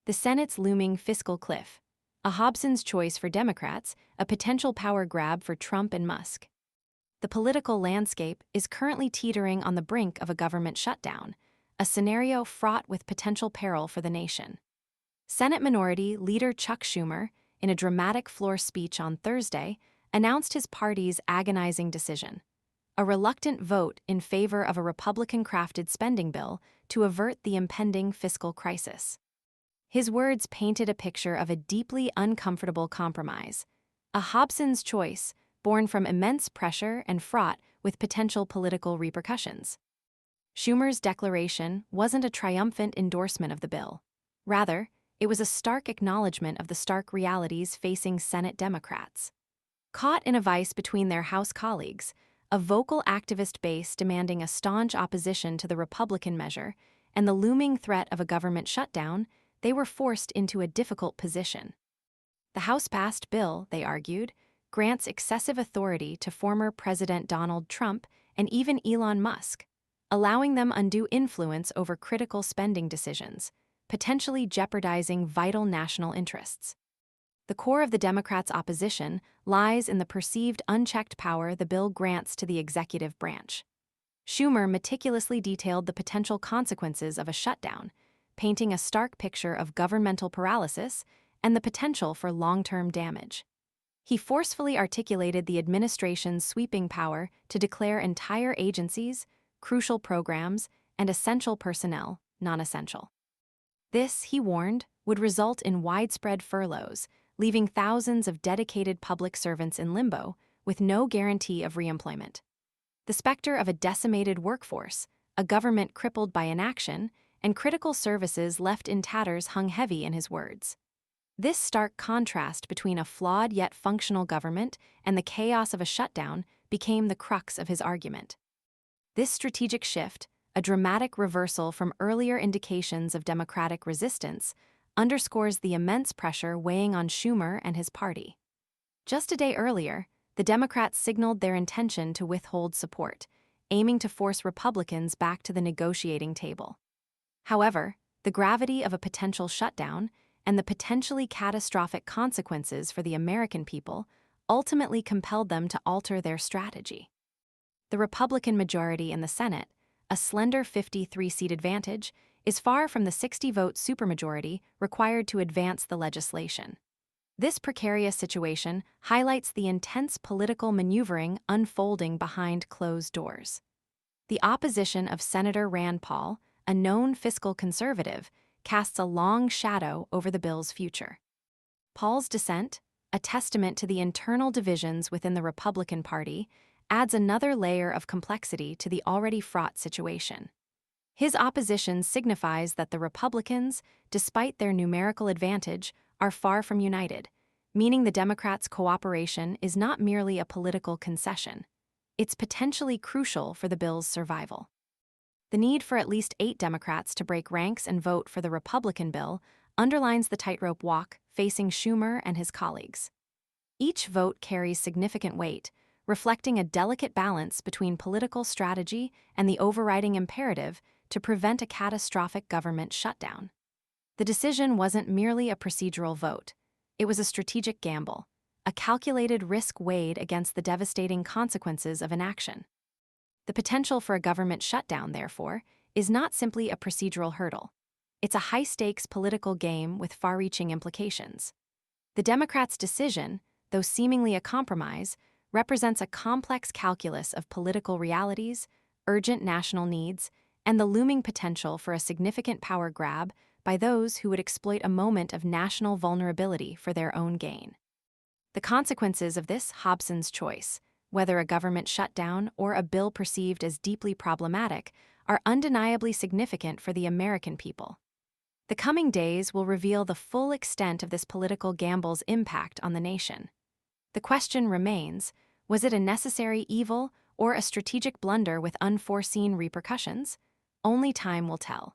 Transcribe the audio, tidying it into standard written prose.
The Senate's looming fiscal cliff. A Hobson's choice for Democrats, a potential power grab for Trump and Musk. The political landscape is currently teetering on the brink of a government shutdown, a scenario fraught with potential peril for the nation. Senate Minority Leader Chuck Schumer, in a dramatic floor speech on Thursday, announced his party's agonizing decision: a reluctant vote in favor of a Republican-crafted spending bill to avert the impending fiscal crisis. His words painted a picture of a deeply uncomfortable compromise, a Hobson's choice born from immense pressure and fraught with potential political repercussions. Schumer's declaration wasn't a triumphant endorsement of the bill. Rather, it was a stark acknowledgement of the stark realities facing Senate Democrats. Caught in a vice between their House colleagues, a vocal activist base demanding a staunch opposition to the Republican measure, and the looming threat of a government shutdown, they were forced into a difficult position. The House-passed bill, they argued, grants excessive authority to former President Donald Trump and even Elon Musk, allowing them undue influence over critical spending decisions, potentially jeopardizing vital national interests. The core of the Democrats' opposition lies in the perceived unchecked power the bill grants to the executive branch. Schumer meticulously detailed the potential consequences of a shutdown, painting a stark picture of governmental paralysis and the potential for long-term damage. He forcefully articulated the administration's sweeping power to declare entire agencies, crucial programs, and essential personnel non-essential. This, he warned, would result in widespread furloughs, leaving thousands of dedicated public servants in limbo with no guarantee of reemployment. The specter of a decimated workforce, a government crippled by inaction, and critical services left in tatters hung heavy in his words. This stark contrast between a flawed yet functional government and the chaos of a shutdown became the crux of his argument. This strategic shift, a dramatic reversal from earlier indications of Democratic resistance, underscores the immense pressure weighing on Schumer and his party. Just a day earlier, the Democrats signaled their intention to withhold support, aiming to force Republicans back to the negotiating table. However, the gravity of a potential shutdown and the potentially catastrophic consequences for the American people ultimately compelled them to alter their strategy. The Republican majority in the Senate, a slender 53-seat advantage, is far from the 60-vote supermajority required to advance the legislation. This precarious situation highlights the intense political maneuvering unfolding behind closed doors. The opposition of Senator Rand Paul, a known fiscal conservative, casts a long shadow over the bill's future. Paul's dissent, a testament to the internal divisions within the Republican Party, adds another layer of complexity to the already fraught situation. His opposition signifies that the Republicans, despite their numerical advantage, are far from united, meaning the Democrats' cooperation is not merely a political concession. It's potentially crucial for the bill's survival. The need for at least 8 Democrats to break ranks and vote for the Republican bill underlines the tightrope walk facing Schumer and his colleagues. Each vote carries significant weight, reflecting a delicate balance between political strategy and the overriding imperative to prevent a catastrophic government shutdown. The decision wasn't merely a procedural vote. It was a strategic gamble, a calculated risk weighed against the devastating consequences of inaction. The potential for a government shutdown, therefore, is not simply a procedural hurdle. It's a high-stakes political game with far-reaching implications. The Democrats' decision, though seemingly a compromise, represents a complex calculus of political realities, urgent national needs, and the looming potential for a significant power grab by those who would exploit a moment of national vulnerability for their own gain. The consequences of this Hobson's choice, whether a government shutdown or a bill perceived as deeply problematic, are undeniably significant for the American people. The coming days will reveal the full extent of this political gamble's impact on the nation. The question remains, was it a necessary evil or a strategic blunder with unforeseen repercussions? Only time will tell.